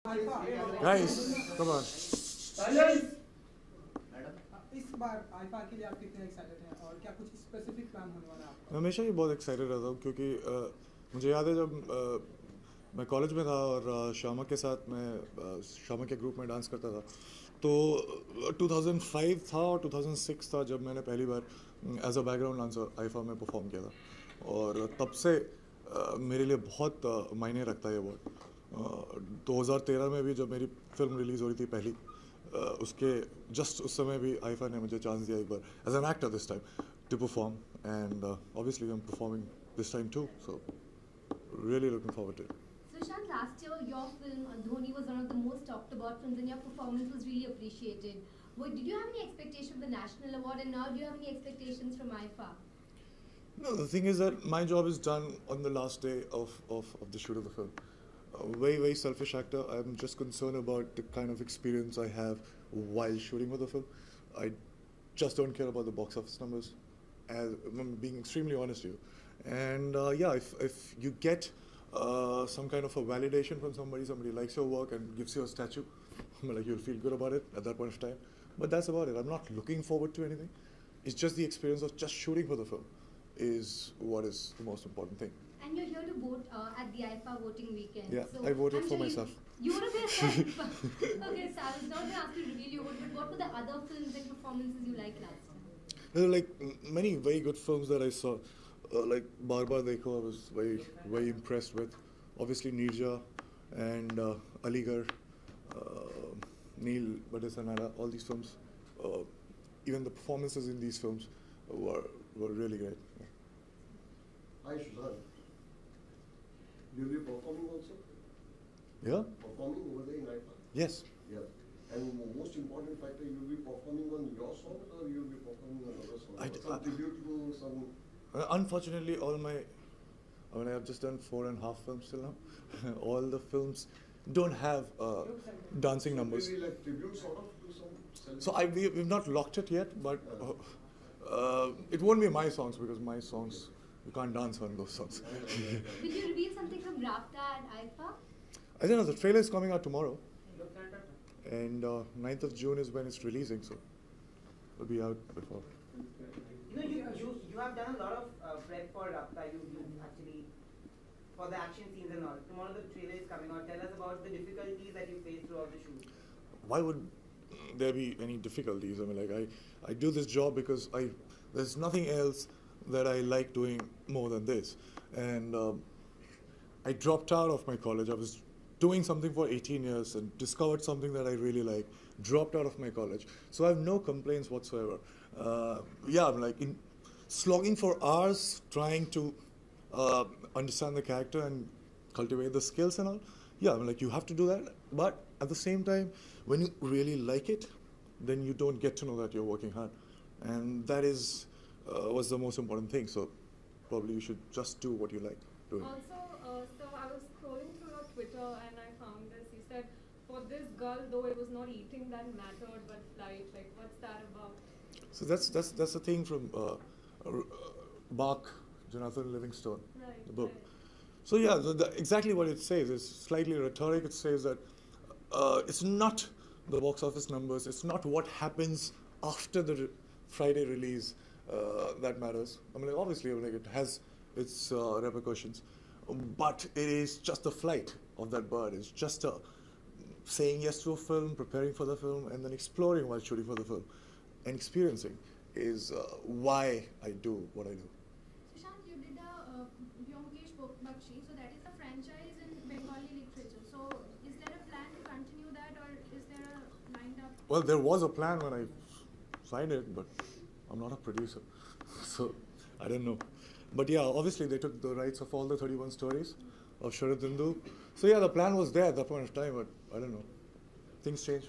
Guys, come on. इस बार IIFA के लिए आप कितने एक्साइटेड हैं और क्या कुछ स्पेसिफिक प्लान होने वाला है आपका? मैं हमेशा ही बहुत एक्साइटेड रहता हूँ क्योंकि मुझे याद है जब मैं कॉलेज में था और शर्मा के साथ मैं शर्मा के ग्रुप में डांस करता था, तो 2005 था और 2006 था जब मैंने पहली बार as a background dancer IIFA में परफॉर्म किया था। और तब से मेरे लिए बहुत मायने रखता है ये वर्ड। 2013 में भी जब मेरी फिल्म रिलीज़ हो रही थी पहली, उसके जस्ट उस समय भी आईफा ने मुझे चांस दिया एक बार as an actor this time to perform, and obviously I am performing this time too, so really looking forward to it. Sushant, last year your film Dhoni was one of the most talked about films and your performance was really appreciated. Did you have any expectation of the national award, and now do you have any expectations from Iifa? No, the thing is that my job is done on the last day of the shoot of the film. Very selfish actor. I'm just concerned about the kind of experience I have while shooting with the film. I just don't care about the box office numbers, as I'm being extremely honest with you. And yeah, if you get some kind of a validation from somebody likes your work and gives you a statue, like you'll feel good about it at that point of time. But that's about it. I'm not looking forward to anything. It's just the experience of just shooting for the film is what is the most important thing. And you're here to vote at the Iifa voting weekend. Yeah, so I voted for myself. You voted for yourself? Okay, so I was not going to ask you to reveal your vote, but what were the other films and performances you liked last time? There are like many very good films that I saw. Like Bar Bar Dekho, I was very impressed with. Obviously Nirja and Aligarh, Neil Badasanara, all these films. Even the performances in these films were really great. Yeah. Hi Sushant, you'll be performing also? Yeah? Performing over there in Iifa? Yes. Yeah. And most important factor, you'll be performing on your songs or you'll be performing on other songs? Some tribute to some... Unfortunately, I have just done 4.5 films till now. All the films don't have dancing numbers. Maybe like tribute sort of to some... So we've not locked it yet, but it won't be my songs because my songs, you can't dance on those songs. Will you reveal something from Raabta at Iifa? I don't know, the trailer is coming out tomorrow. And 9th of June is when it's releasing, so it'll be out before. You have done a lot of prep for Raabta. You actually, for the action scenes and all. Tomorrow the trailer is coming out. Tell us about the difficulties that you faced throughout the shoot. Why would there be any difficulties? I mean, like I do this job because there's nothing else that I like doing more than this. And I dropped out of my college. I was doing something for 18 years and discovered something that I really like, dropped out of my college. So I have no complaints whatsoever. Yeah, I'm like slogging for hours trying to understand the character and cultivate the skills and all. Yeah, I'm like, you have to do that. But at the same time, when you really like it, then you don't get to know that you're working hard. And that is was the most important thing. So probably you should just do what you like doing. Also, so I was scrolling through your Twitter and I found this. You said, for this girl, though it was not eating that mattered, but flight. Like, what's that about? So that's the thing from Bach, Jonathan Livingstone, Right, the book. right. So yeah, exactly what it says is slightly rhetoric. It says that it's not the box office numbers, it's not what happens after the Friday release that matters. I mean, obviously, like, it has its repercussions, but it is just the flight of that bird. It's just saying yes to a film, preparing for the film, and then exploring while shooting for the film, and experiencing is why I do what I do. Sushant, you did a Vyomkesh Bakshi, so that is a franchise in Bengali literature. So is there a plan to continue that, or is there a lined up? Well, there was a plan when I signed it, but I'm not a producer, so I don't know. But yeah, obviously they took the rights of all the 31 stories of Sharad Dindu. So yeah, the plan was there at that point of time, but I don't know. Things change.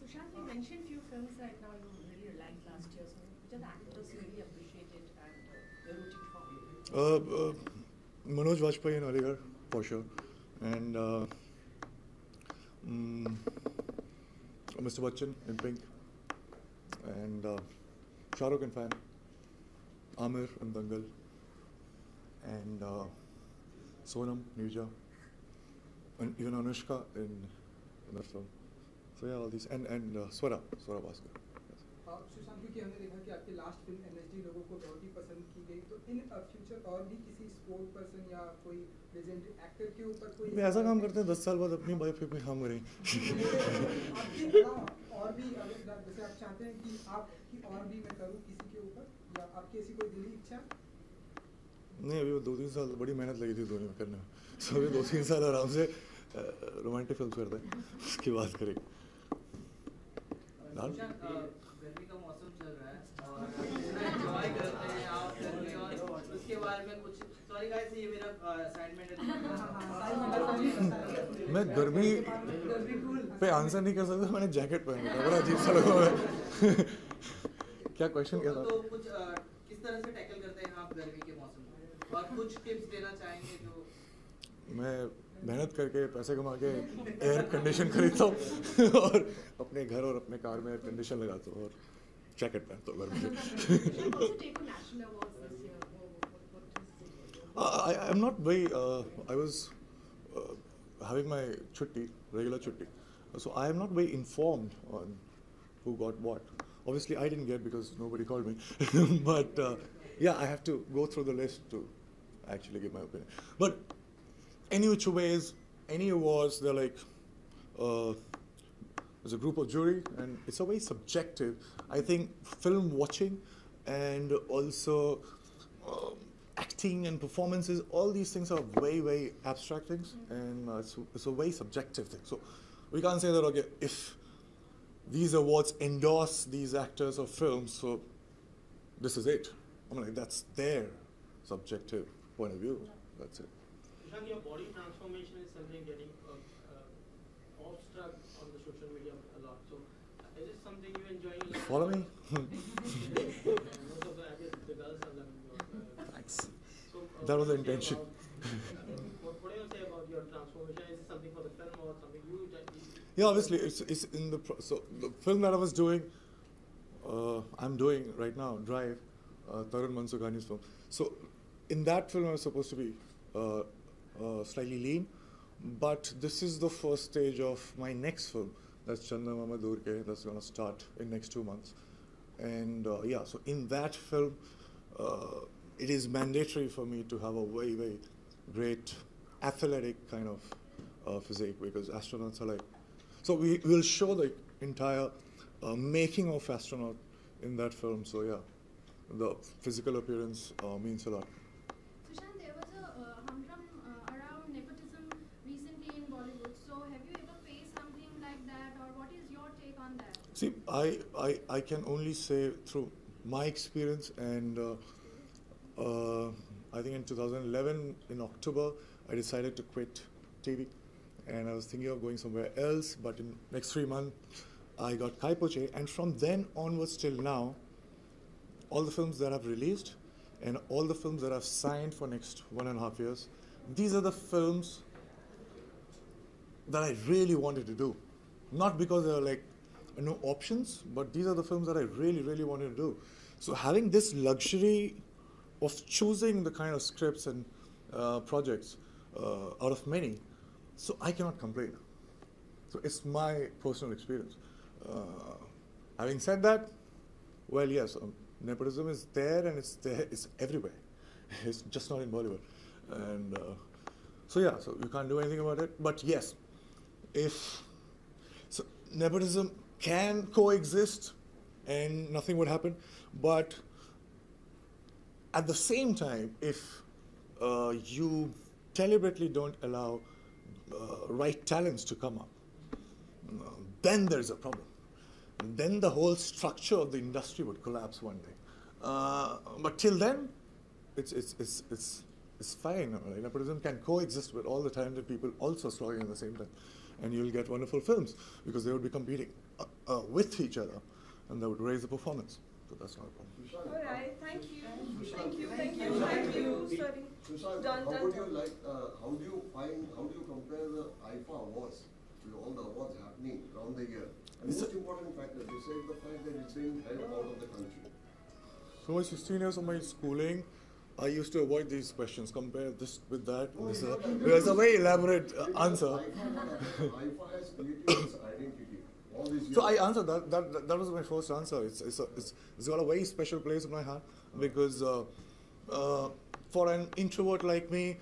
Sushant, you mentioned few films right now you really liked last year. So which are the actors you really appreciated and you're rooting for? Manoj Vajpayee in Aligarh, for sure. And Mr. Bachchan in Pink. And Shah Rukh in Fan. Amir in Dangal. And Sonam, Nirja. And even Anushka in in that film. So yeah, all these and Swara Bhaskar. Sushant, क्योंकि हमने देखा कि आपकी last film NSD लोगों को बहुत ही पसंद की गई, तो इन फ्यूचर और भी किसी स्पोर्ट पर्सन या कोई लेजेंडरी एक्टर के ऊपर कोई मैं ऐसा काम करते हैं 10 साल बाद अपनी बायोपिक में काम करेंगे। आपके अलावा और भी जैसे आप चाहते हैं कि आपकी और भी मैं करूँ किसी के ऊपर, या आपकी ऐसी कोई दिली इच्छा? नहीं, अभी वो 2-3 साल बड़ी मेहनत लगी थी धोनी में करने में, सो अभी 2-3 साल आराम से रोमांटिक फिल्म करते हैं, उसकी बात करेंगे। गर्मी का मौसम चल रहा है और एंजॉय करते हैं आप गर्मी, और उसके बारे में कुछ, सॉरी गाइस ये मेरा असाइनमेंट है। मैं गर्मी पे आंसर नहीं कर सकता, मैंने जैकेट पहन रखा, बड़ा अजीब सा लगा मैं। क्या क्वेश्चन क्या था? तो कुछ किस तरह से टैकल करते हैं आप गर्मी के मौसम में, और कुछ टिप्स देना चाहेंगे जो? मैं मेहनत करके पैसे कमा के एयर कंडीशन खरीदता हूँ और अपने घर और अपने कार में एयर कंडीशन लगाता हूँ और जैकेट पहनता हूँ घर में। I'm not very, I was having my chutti, regular chutti. So I am not very informed on who got what. Obviously I didn't get because nobody called me. But yeah, I have to go through the list to actually give my opinion. But any which ways, any awards, they're like, there's a group of jury and it's a very subjective. I think film watching and also acting and performances, all these things are very, very abstract things, and it's a very subjective thing. So we can't say that, okay, if these awards endorse these actors or films, so this is it. I mean, like, that's their subjective point of view. That's it. Sushant, your body transformation is something getting awestruck on the social media a lot. So is it something you enjoy? Follow me. Most of the girls are loving your. Thanks. So, that was the intention. What do you say about your transformation? Is it something for the film or something you? Yeah, obviously, it's in the so the film that I was doing, I'm doing right now, Drive, Tarun Mansukhani's film. So in that film, I was supposed to be slightly lean, but this is the first stage of my next film. That's Chanda Mama Durke. That's going to start in next 2 months, and yeah. So in that film, it is mandatory for me to have a very, very great athletic kind of physique, because astronauts are like. So we will show the entire making of astronaut in that film. So yeah, the physical appearance means a lot. Sushant, there was a humdrum around nepotism recently in Bollywood. So have you ever faced something like that, or what is your take on that? See, I can only say through my experience, and I think in 2011 in October I decided to quit TV. And I was thinking of going somewhere else, but in next 3 months, I got Kai Poche, and from then onwards till now, all the films that I've released and all the films that I've signed for next 1.5 years, these are the films that I really wanted to do. Not because there are like no options, but these are the films that I really, really wanted to do. So having this luxury of choosing the kind of scripts and projects out of many, so I cannot complain. So it's my personal experience. Having said that, well, yes, nepotism is there, and it's everywhere. It's just not in Bollywood. And so yeah, so you can't do anything about it. But yes, so nepotism can coexist and nothing would happen. But at the same time, if you deliberately don't allow right talents to come up, then there's a problem. Then the whole structure of the industry would collapse one day. But till then, it's fine. Right? Nepotism can coexist with all the talented people also struggling at the same time, and you'll get wonderful films because they would be competing with each other, and that would raise the performance. So that's not a problem. All right, thank you. Thank you. Thank you. Sorry. Sushant, Done. how do you compare the Iifa awards with all the awards happening around the year? And most important factor, you said the fact that it's being held out of the country. For my 16 years of my schooling, I used to avoid these questions. Compare this with that. This is a very elaborate answer. Iifa has created its identity. All these years. So I answered that. That was my first answer. It's got a very special place in my heart because for an introvert like me,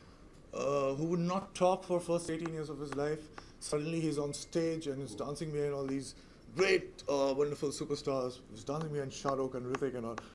who would not talk for first 18 years of his life, suddenly he's on stage and he's dancing behind all these great, wonderful superstars. He's dancing behind Shah Rukh and Hrithik and all.